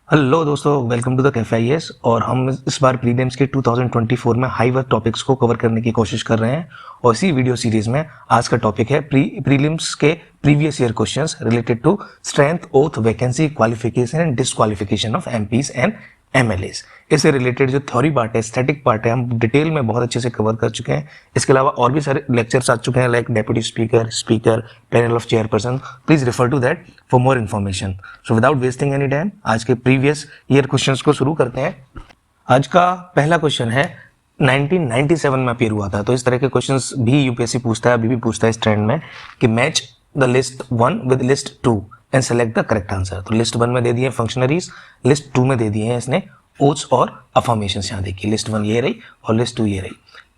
Hello दोस्तों, welcome to the cafe IAS. और हम इस बार प्रीलिम्स के 2024 में हाई वर्क टॉपिक्स को कवर करने की कोशिश कर रहे हैं। और इसी वीडियो सीरीज में आज का टॉपिक है प्रीलिम्स के previous year questions related to strength, oath, vacancy, qualification and disqualification of MPs and MLAs. इससे रिलेटेड जो थ्योरी पार्ट है, स्टैटिक पार्ट है, हम डिटेल में बहुत अच्छे से कवर कर चुके हैं। इसके अलावा और भी सारे लेक्चर्स आ चुके हैं, like deputy speaker, speaker, panel of chairperson. Please refer to that for more information. So without wasting any time, आज के प्रीवियस ईयर क्वेश्चंस को शुरू करते हैं। आज का पहला क्वेश्चन है 1997 में अपीयर हुआ था। तो इस तरह के क्वेश्चंस भी यूपीएससी पूछता है, अभी भी पूछता है इस ट्रेंड में, कि match the list 1 with list 2 and select the correct answer. तो लिस्ट 1 में दे दिए फंक्शनरीज, लिस्ट 2 में दे दिए हैं इसने ओथ्स और अफर्मेशंस। यहाँ देखिए, लिस्ट 1 ये रही और लिस्ट 2 ये रही।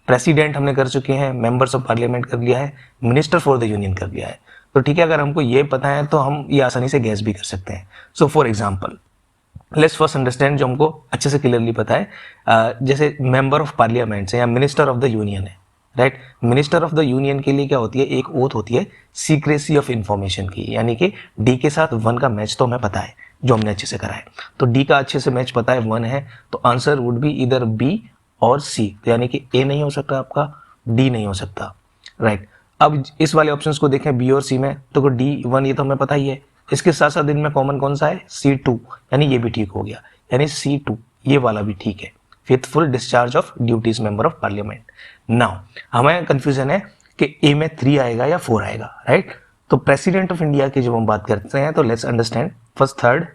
प्रेसिडेंट हमने कर चुके हैं, मेंबर्स ऑफ पार्लियामेंट कर लिया है, मिनिस्टर फॉर द यूनियन कर लिया है। तो ठीक है, अगर हमको ये पता है तो हम ये आसानी से गैस भी कर सकते हैं। So for example, let's first understand जो हमको अच्छे से क्लियरली पता है। जैसे मेंबर ऑफ पार्लियामेंट है या मिनिस्टर ऑफ द यूनियन है, right. Minister of the union के लिए क्या होती है, एक ओथ होती है सीक्रेसी ऑफ इंफॉर्मेशन की, यानी कि डी के साथ 1 का मैच तो हमें पता है, जो हमने अच्छे से करा है। तो डी का अच्छे से मैच पता है, 1 है, तो आंसर वुड बी इधर बी और सी। तो यानी कि ए नहीं हो सकता आपका, डी नहीं हो सकता, राइट। अब इस वाले ऑप्शंस को देखें बी और सी में, तो डी 1 ये तो हमें पता ही है। इसके साथ साथ इनमें कॉमन कौन सा है, C2, यानी ये भी ठीक हो गया, यानी C2 ये वाला भी ठीक है, faithful discharge of duties member of parliament. Now हमें कंफ्यूजन है कि ए में 3 आएगा या 4 आएगा, राइट। तो प्रेसिडेंट ऑफ इंडिया की जब हम बात करते हैं तो let's understand first third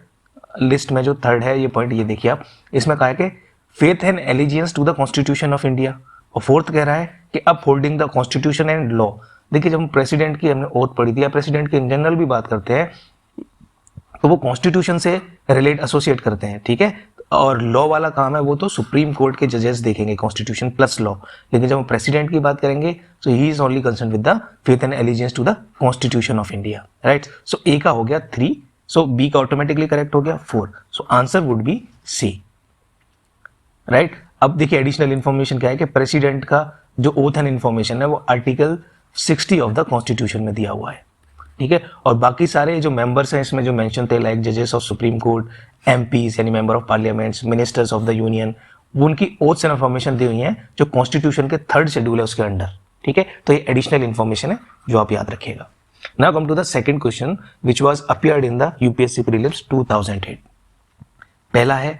list में जो थर्ड है ये पॉइंट, ये देखिए आप, इसमें कहा है कि faith and allegiance to the constitution of India, और फोर्थ कह रहा है कि upholding the constitution and law. देखिए, जब हम प्रेसिडेंट की हमने ओथ पढ़ी थी या प्रेसिडेंट की इन जनरल भी बात करते हैं तो वो कॉन्स्टिट्यूशन से रिलेट एसोसिएट करते हैं, ठीक है। और लॉ वाला काम है वो तो सुप्रीम कोर्ट के जजेस देखेंगे, कॉन्स्टिट्यूशन प्लस लॉ। लेकिन जब हम प्रेसिडेंट की बात करेंगे तो he is only concern with the faith and allegiance to the constitution of India, right. So A का हो गया 3, सो बी का ऑटोमेटिकली करेक्ट हो गया 4, so answer would be C, right. अब देखिए एडिशनल इंफॉर्मेशन क्या है कि प्रेसिडेंट का जो ओथ एंड इंफॉर्मेशन है वो आर्टिकल 60 ऑफ द कॉन्स्टिट्यूशन में दिया हुआ है, ठीक है। और बाकी सारे जो मेंबर्स हैं इसमें जो मेंशन थे, लाइक जजेस ऑफ सुप्रीम कोर्ट, एमपीज यानी member of parliaments, ministers of the union, उनकी ओथ्स एंड इंफॉर्मेशन दी हुई है जो कॉन्स्टिट्यूशन के 3rd शेड्यूल है उसके अंडर, ठीक है। तो ये एडिशनल इंफॉर्मेशन है जो आप याद रखिएगा। Now come to the second question which was appeared in the UPSC prelims 2008। पहला है,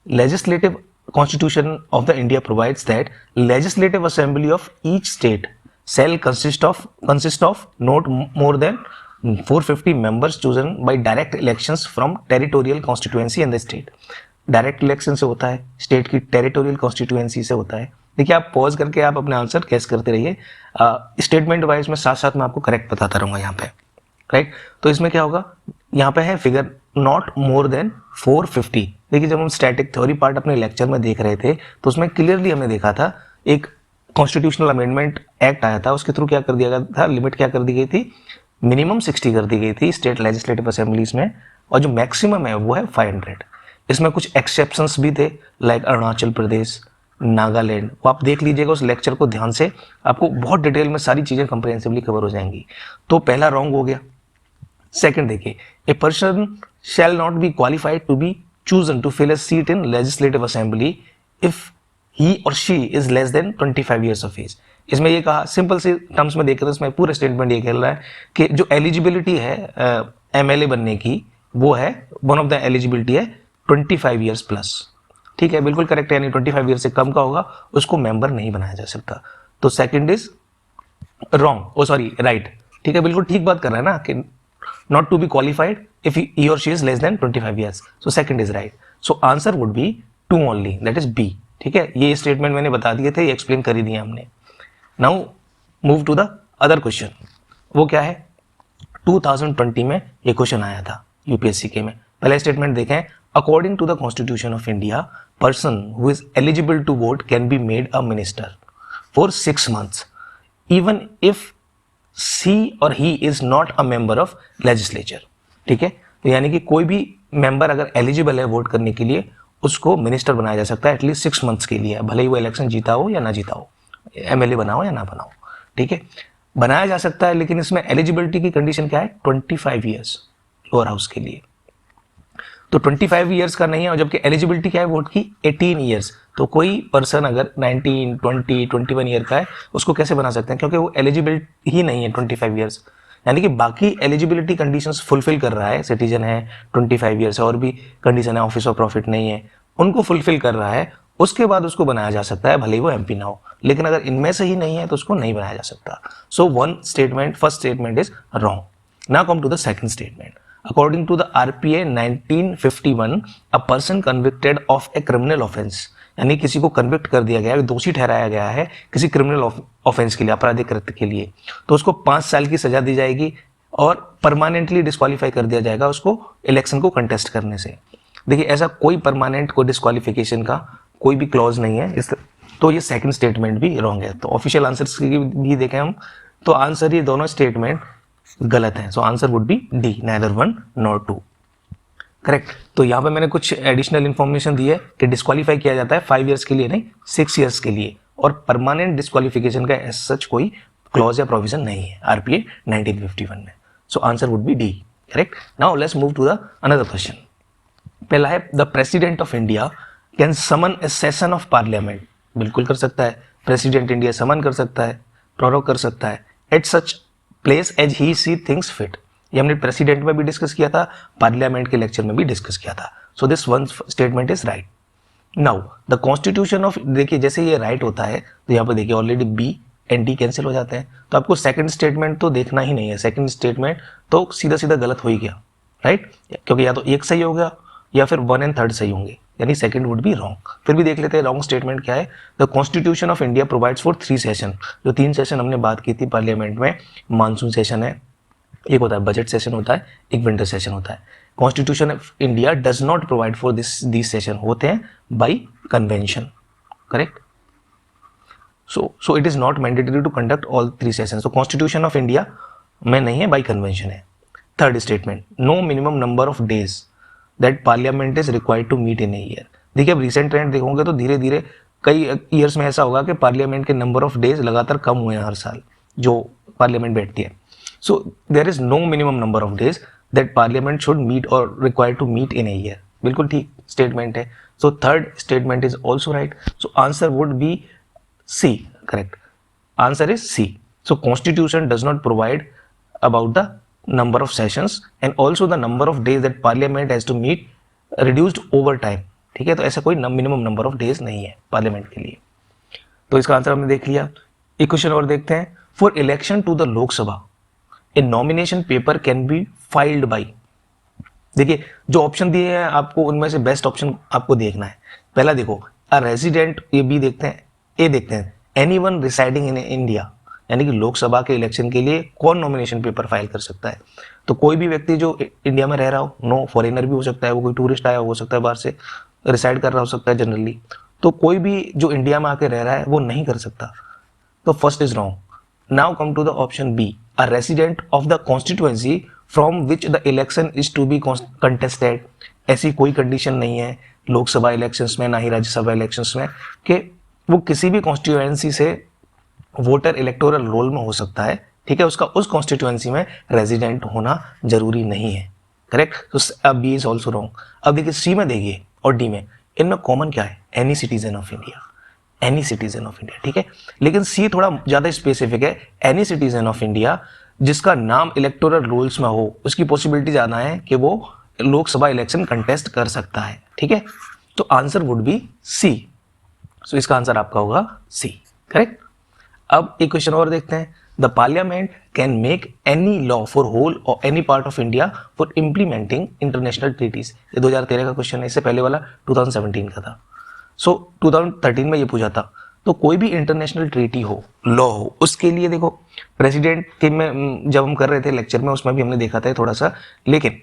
legislative constitution of the India provides that legislative assembly of each state shall consist of not more than 450 members chosen by direct elections from territorial constituency in the state। Direct election से होता है, state की territorial constituency से होता है। देखिए, आप pause करके आप अपने आंसर कैस करते रहिए, स्टेटमेंट वाइज में साथ साथ मैं आपको करेक्ट बताता रहूंगा यहाँ पे, राइट। तो इसमें क्या होगा, यहाँ पे है फिगर नॉट मोर देन 450। देखिए, जब हम स्टैटिक थ्योरी पार्ट अपने लेक्चर में देख रहे थे तो उसमें क्लियरली हमने देखा था एक कॉन्स्टिट्यूशनल अमेंडमेंट एक्ट आया था, उसके थ्रू क्या कर दिया गया था, लिमिट क्या कर दी गई थी, मिनिमम 60 कर दी गई थी स्टेट लेजिस्लेटिव असेंबलीज में, और जो मैक्सिमम है वो है 500। इसमें कुछ एक्सेप्शंस भी थे, लाइक अरुणाचल प्रदेश, नागालैंड। वो आप देख लीजिएगा उस लेक्चर को ध्यान से, आपको बहुत डिटेल में सारी चीजें कंप्रिहेंसिवली कवर हो जाएंगी। तो पहला रॉन्ग हो गया। सेकंड देखिए, a person shall not be qualified to be chosen to fill a seat in legislative assembly if he or she is less than 25 years of age। इसमें ये कहा, सिंपल से टर्म्स में देखें तो इसमें पूरा स्टेटमेंट ये कह रहा है कि जो एलिजिबिलिटी है एमएलए बनने की, वो है वन ऑफ द एलिजिबिलिटी है 25 ईयर्स प्लस, ठीक है, बिल्कुल करेक्ट है। यानी 25 ईयर से कम का होगा उसको मेंबर नहीं बनाया जा सकता। तो second is wrong, oh sorry right, ठीक है, बिल्कुल ठीक बात कर रहा है ना कि not to be qualified if he और she is less than 25 years. So second is right. So answer would be 2 only, that is B, ठीक है। ये स्टेटमेंट मैंने बता दिए थे, ये एक्सप्लेन कर ही दिया हमने। Now move to the other question. वो क्या है, 2020 में ये क्वेश्चन आया था यूपीएससी के में। पहला स्टेटमेंट देखें, according to the constitution of India, person who is eligible to vote can be made a minister for 6 months even if she और he is not a member of legislature, ठीक है। तो यानी कि कोई भी मेंबर अगर एलिजिबल है वोट करने के लिए, उसको मिनिस्टर बनाया जा सकता है एटलीस्ट 6 months के लिए, भले ही वो इलेक्शन जीता हो या ना जीता हो, एमएलए बनाओ या ना बनाओ, ठीक है, बनाया जा सकता है। लेकिन इसमें एलिजिबिलिटी की कंडीशन क्या है, 25 ईयर्स लोअर हाउस के लिए। तो 25 ईयर्स का नहीं है, और जबकि एलिजिबिलिटी क्या है वोट की 18 ईयर्स। तो कोई पर्सन अगर 19, 20, 21 ईयर का है उसको कैसे बना सकते हैं, क्योंकि वो एलिजिबल ही नहीं है 25 ईयर्स। यानी कि बाकी एलिजिबिलिटी कंडीशंस फुलफिल कर रहा है, सिटीजन है, 25 ईयर्स, और भी कंडीशन है, ऑफिस ऑफ प्रॉफिट नहीं है, उनको फुलफिल कर रहा है, उसके बाद उसको बनाया जा सकता है, भले ही वो एमपी ना हो। लेकिन अगर इनमें से ही नहीं है तो उसको नहीं बनाया जा सकता। So first statement is wrong. Now come to the second statement. According to the RPA 1951, a person convicted of a criminal offense, यानी किसी को कन्विक्ट कर दिया गया है, दोषी ठहराया गया है किसी क्रिमिनल ऑफेंस के लिए, आपराधिक कृत्य के लिए, तो उसको 5 साल की सजा दी जाएगी और परमानेंटली डिस्क्वालीफाई कर दिया जाएगा उसको इलेक्शन को कंटेस्ट करने से। देखिए, ऐसा कोई परमानेंट कोई डिस्क्वालिफिकेशन का कोई भी क्लॉज नहीं है तो ये सेकंड स्टेटमेंट भी रॉन्ग है। तो ऑफिशियल आंसर्स भी देखें हम, तो आंसर ये दोनों स्टेटमेंट गलत है। So answer would be D, neither 1 nor 2। Correct. तो यहाँ पे मैंने कुछ एडिशनल इन्फॉर्मेशन दी है कि डिस्क्वालीफाई किया जाता है 5 ईयर्स के लिए नहीं, 6 ईयर्स के लिए, और परमानेंट डिस्क्वालिफिकेशन का एज सच कोई क्लॉज या प्रोविजन नहीं है आरपीए 1951 में। So answer would be D. Correct. Now let's move to the another question. पहला है, the president of India can summon a session of parliament. बिल्कुल कर सकता है, प्रेसिडेंट इंडिया समन कर सकता है, प्रोरोग कर सकता है, at such place as he see things fit. ये हमने प्रेसिडेंट में भी डिस्कस किया था, पार्लियामेंट के लेक्चर में भी डिस्कस किया था। So this one statement is right. Now the constitution of, देखिए जैसे ये राइट होता है तो यहाँ पे देखिए already B and D cancel हो जाते हैं, तो आपको सेकंड स्टेटमेंट तो देखना ही नहीं है। सेकंड स्टेटमेंट तो सीधा सीधा गलत हो ही गया, राइट, क्योंकि या तो एक सही हो गया या फिर 1 and 3 सही होंगे, यानी सेकंड वुड बी रॉन्ग। फिर भी देख लेते हैं रॉन्ग स्टेटमेंट क्या है। The constitution of India provides for 3 session. जो 3 सेशन हमने बात की थी पार्लियामेंट में, मानसून सेशन है, एक होता है बजट सेशन होता है, एक विंटर सेशन होता है। Constitution of India does not provide for this session, होते हैं by convention. Correct. So it is not mandatory to conduct all 3 session. तो कॉन्स्टिट्यूशन ऑफ इंडिया में नहीं है, बाई कन्वेंशन है। Third statement, no minimum number of days that parliament is required to meet in a year. देखिए अब recent trend देखोगे तो धीरे धीरे कई ईयर्स में ऐसा होगा कि पार्लियामेंट के नंबर ऑफ डेज लगातार कम हुए हैं हर साल जो पार्लियामेंट बैठती है। So there is no minimum number of days that parliament should meet और required to meet in a year. बिल्कुल ठीक स्टेटमेंट है। So third statement is also right. So answer would be C. Correct. Answer is C. So constitution does not provide about the number of sessions and also the number of days that parliament has to meet reduced over time। ठीक है, तो ऐसा कोई minimum number of days नहीं है parliament के लिए। तो इसका आंसर हमने देख लिया। एक क्वेश्चन और देखते हैं। For election to the Lok Sabha a nomination paper can be filed by. देखिए जो ऑप्शन दिए हैं आपको उनमें से बेस्ट ऑप्शन आपको देखना है। पहला देखो अ रेजिडेंट, ये बी देखते हैं, ए देखते हैं, एनीवन रिसाइडिंग इन इंडिया, यानी कि लोकसभा के इलेक्शन के लिए कौन नॉमिनेशन पेपर फाइल कर सकता है। तो कोई भी व्यक्ति जो इंडिया में रह रहा हो, नो फॉरेनर भी हो सकता है, वो कोई टूरिस्ट आया हो सकता है, बाहर से रिसाइड कर रहा हो सकता है जनरली, तो कोई भी जो इंडिया में आके रह रहा है वो नहीं कर सकता। तो first is wrong. Now come to the option B, a resident of the constituency from which the election is to be contested. ऐसी कोई कंडीशन नहीं है लोकसभा इलेक्शंस में, ना ही राज्यसभा इलेक्शंस में, कि वो किसी भी कॉन्स्टिट्यूएंसी से वोटर इलेक्टोरल रोल में हो सकता है। ठीक है, उसका उस कॉन्स्टिट्यूएंसी में रेजिडेंट होना जरूरी नहीं है। करेक्ट। तो अब बी इज ऑल्सो रॉन्ग। अब देखिए सी में देखिए और डी में, इनमें कॉमन क्या है, any citizen of India, any citizen of India. ठीक है, लेकिन सी थोड़ा ज्यादा स्पेसिफिक है, एनी सिटीजन ऑफ इंडिया जिसका नाम इलेक्टोरल रोल्स में हो, उसकी पॉसिबिलिटी ज्यादा है कि वो लोकसभा इलेक्शन कंटेस्ट कर सकता है। ठीक है, तो आंसर वुड बी सी। सो इसका आंसर आपका होगा सी। करेक्ट। अब एक क्वेश्चन और देखते हैं। The parliament can make any law for whole और any part of India for implementing international treaties. ये 2013 का क्वेश्चन है, इससे पहले वाला 2017 का था। सो 2013 में ये पूछा था। तो कोई भी इंटरनेशनल ट्रीटी हो, लॉ हो, उसके लिए देखो प्रेसिडेंट के में जब हम कर रहे थे लेक्चर में उसमें भी हमने देखा था थोड़ा सा, लेकिन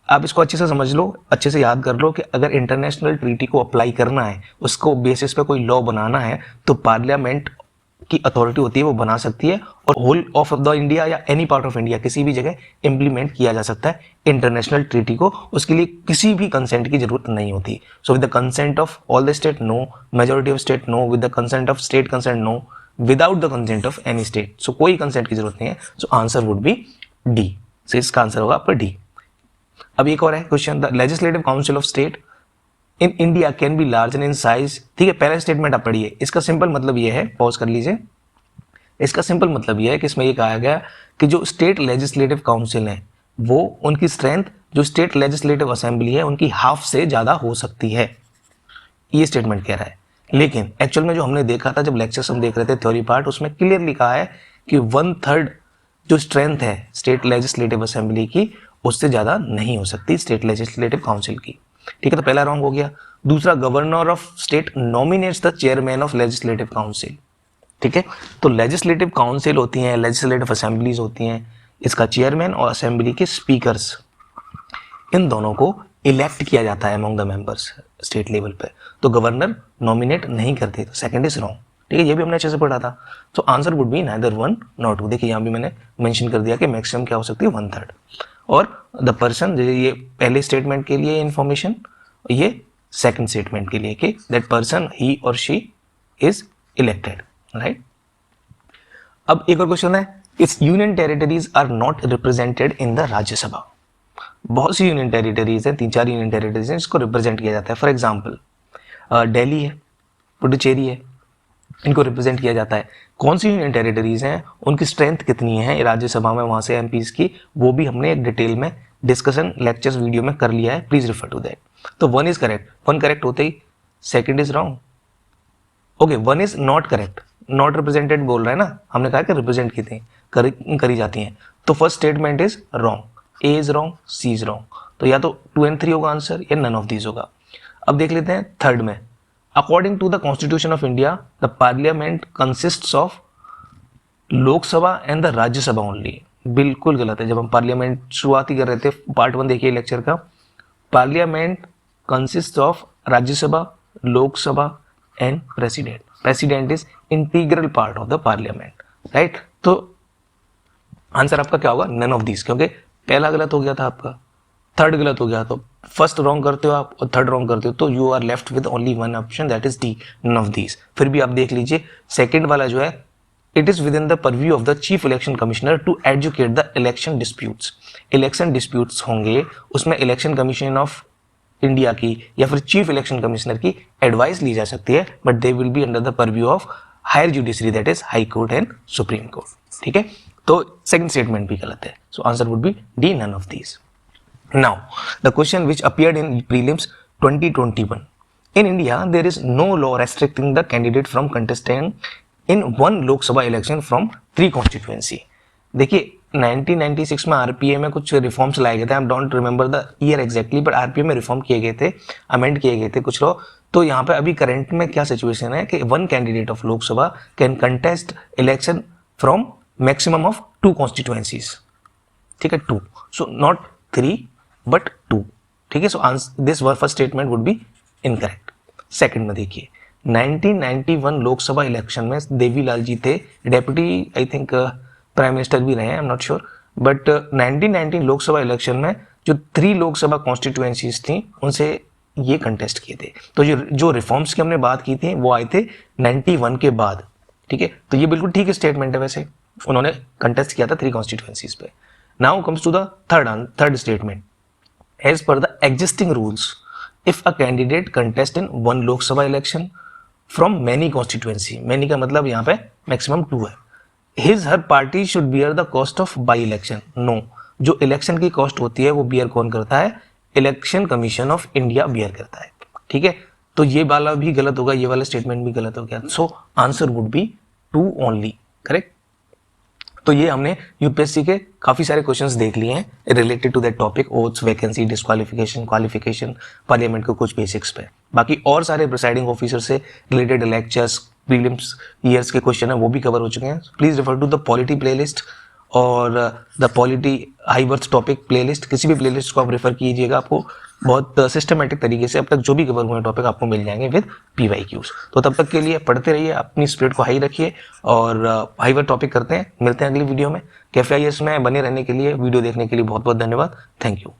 आप इसको अच्छे से समझ लो, अच्छे से याद कर लो कि अगर इंटरनेशनल ट्रीटी को अप्लाई करना है, उसको बेसिस पे कोई लॉ बनाना है, तो पार्लियामेंट की अथॉरिटी होती है, वो बना सकती है और होल ऑफ द इंडिया या एनी पार्ट ऑफ इंडिया किसी भी जगह इंप्लीमेंट किया जा सकता है इंटरनेशनल ट्रीटी को। उसके लिए किसी भी कंसेंट की जरूरत नहीं होती। So with the consent of all the state no, majority of state no, with the consent of state consent no, without the consent of any state. So कोई कंसेंट की जरूरत नहीं है। So answer would be D. So इसका आंसर होगा आपका D. अब एक और है question, the legislative council of state in India can be larger in size. ठीक है, पहला स्टेटमेंट आप पढ़िए, इसका सिंपल मतलब ये है, पॉज कर लीजिए, इसका सिंपल मतलब ये है कि इसमें ये कहा गया कि जो स्टेट लेजिस्लेटिव काउंसिल है वो उनकी स्ट्रेंथ जो स्टेट लेजिस्लेटिव असेंबली है उनकी हाफ से ज़्यादा हो सकती है, ये स्टेटमेंट कह रहा है। लेकिन एक्चुअल में जो हमने देखा था जब लेक्चर्स हम देख रहे थे थ्योरी पार्ट, उसमें क्लियरली कहा है कि 1/3 जो स्ट्रेंथ है स्टेट लेजिस्लेटिव असेंबली की उससे ज़्यादा नहीं हो सकती स्टेट लेजिस्लेटिव काउंसिल की। ठीक है, तो पहला रॉन्ग हो गया। दूसरा, governor of state nominates the chairman of legislative council. ठीक है, तो लेजिस्लेटिव काउंसिल होती हैं, लेजिस्लेटिव असेंबलीज होती हैं, इसका चेयरमैन और असेंबली के स्पीकर्स, इन दोनों को इलेक्ट किया जाता है among the members state level पे। तो गवर्नर नॉमिनेट नहीं करते, तो सेकंड इज रॉन्ग। ठीक है, ये भी हमने अच्छे से पढ़ा था। तो answer would B neither 1 not 2। देखिए यहाँ भी मैंने मेंशन कर दिया कि मैक्सिमम क्या हो सकती है 1/3। और द पर्सन, ये पहले स्टेटमेंट के लिए इंफॉर्मेशन, ये सेकंड स्टेटमेंट के लिए कि दैट पर्सन ही और शी इज इलेक्टेड, राइट। अब एक और क्वेश्चन है, it's union territories are not represented in the Rajya Sabha. बहुत सी यूनियन टेरिटरीज हैं, 3-4 यूनियन टेरिटरीज हैं जिसको रिप्रेजेंट किया जाता है। फॉर एग्जाम्पल दिल्ली है, पुडुचेरी है, इनको रिप्रेजेंट किया जाता है। कौन सी यूनियन टेरिटरीज हैं, उनकी स्ट्रेंथ कितनी है राज्यसभा में वहाँ से एमपीज की, वो भी हमने एक डिटेल में डिस्कशन लेक्चर्स वीडियो में कर लिया है, प्लीज रिफर टू दैट। तो 1 इज करेक्ट, 1 करेक्ट होते ही second is wrong. Okay, 1 is not correct, not represented बोल रहा है ना, हमने कहा कि रिप्रेजेंट की थी करी जाती हैं। तो first statement is wrong, A is wrong, C is wrong. तो या तो 2 and 3 होगा आंसर या नन ऑफ दीज होगा। अब देख लेते हैं थर्ड में, according to the constitution of India the parliament consists of Lok Sabha and the Rajya Sabha only. बिल्कुल गलत है। जब हम पार्लियामेंट शुरुआत ही कर रहे थे, पार्ट 1 देखिए लेक्चर का, parliament consist of Rajya Sabha, Lok Sabha and president. President is integral part of the parliament, right. तो आंसर आपका क्या होगा, नन ऑफ दीज, क्योंकि पहला गलत हो गया था आपका, थर्ड गलत हो गया, तो फर्स्ट रॉन्ग करते हो आप और थर्ड रॉन्ग करते हो, तो you are left with only 1 option, that is D, none of these. फिर भी आप देख लीजिए सेकंड वाला जो है, it is within the purview of the chief election commissioner to educate the election disputes. Election disputes होंगे, उसमें इलेक्शन कमीशन ऑफ इंडिया की या फिर चीफ इलेक्शन कमिश्नर की एडवाइस ली जा सकती है, but they will be under the purview of higher judiciary, that is high court and supreme court. ठीक है, तो सेकंड स्टेटमेंट भी गलत है। So answer would be D, none of these. Now, the question which appeared in prelims 2021. In India, there is no law restricting the candidate from contesting in one Lok Sabha election from 3 constituency. देखिए 1996 में RPA में कुछ reforms लाए गए थे, I don't remember the year exactly, but RPA में reform किए गए थे, अमेंड किए गए थे कुछ लॉ। तो यहाँ पे अभी करंट में क्या सिचुएशन है कि 1 candidate of Lok Sabha can contest election from maximum of 2 constituencies. ठीक है, 2, सो नॉट 3 बट 2। ठीक है, so this first statement would be incorrect. Second में देखिए 1991 लोकसभा इलेक्शन में देवीलाल जी थे, deputy I think prime minister भी रहे हैं, I am not sure, but 1919 Lok Sabha election में जो 3 लोकसभा कॉन्स्टिट्यूएंसीज थी उनसे ये कंटेस्ट किए थे। तो जो रिफॉर्म्स की हमने बात की थी वो आए थे 91 के बाद। ठीक है, तो ये बिल्कुल ठीक स्टेटमेंट है, वैसे उन्होंने कंटेस्ट किया था 3 कॉन्स्टिट्यूएंसीज पे। Now comes to the third statement, as per the existing rules, if a candidate contest in one Lok Sabha election from many constituency, many का मतलब यहाँ पे maximum 2 है, his her party should bear the cost of by election. No, जो election की cost होती है वो बियर कौन करता है, election commission of India bear करता है। ठीक है, तो ये वाला भी गलत होगा, ये वाला स्टेटमेंट भी गलत हो गया। सो answer would be 2 only, correct. तो ये हमने यूपीएससी के काफ़ी सारे क्वेश्चंस देख लिए हैं related to that topic, oaths, vacancy, disqualification, qualification, parliament के कुछ बेसिक्स पे। बाकी और सारे प्रिसाइडिंग ऑफिसर से रिलेटेड लेक्चर्स, प्रीलिम्स ईयर्स के क्वेश्चन है वो भी कवर हो चुके हैं। Please refer to the polity playlist और the polity high worth topic playlist, किसी भी प्लेलिस्ट को आप रेफर कीजिएगा, आपको बहुत सिस्टमेटिक तरीके से अब तक जो भी कवर हुए टॉपिक आपको मिल जाएंगे विद PYQs। तो तब तक के लिए पढ़ते रहिए, अपनी स्पिरिट को हाई रखिए और हाई वर्थ टॉपिक करते हैं। मिलते हैं अगली वीडियो में। कैफे IAS में बने रहने के लिए, वीडियो देखने के लिए बहुत बहुत धन्यवाद। Thank you.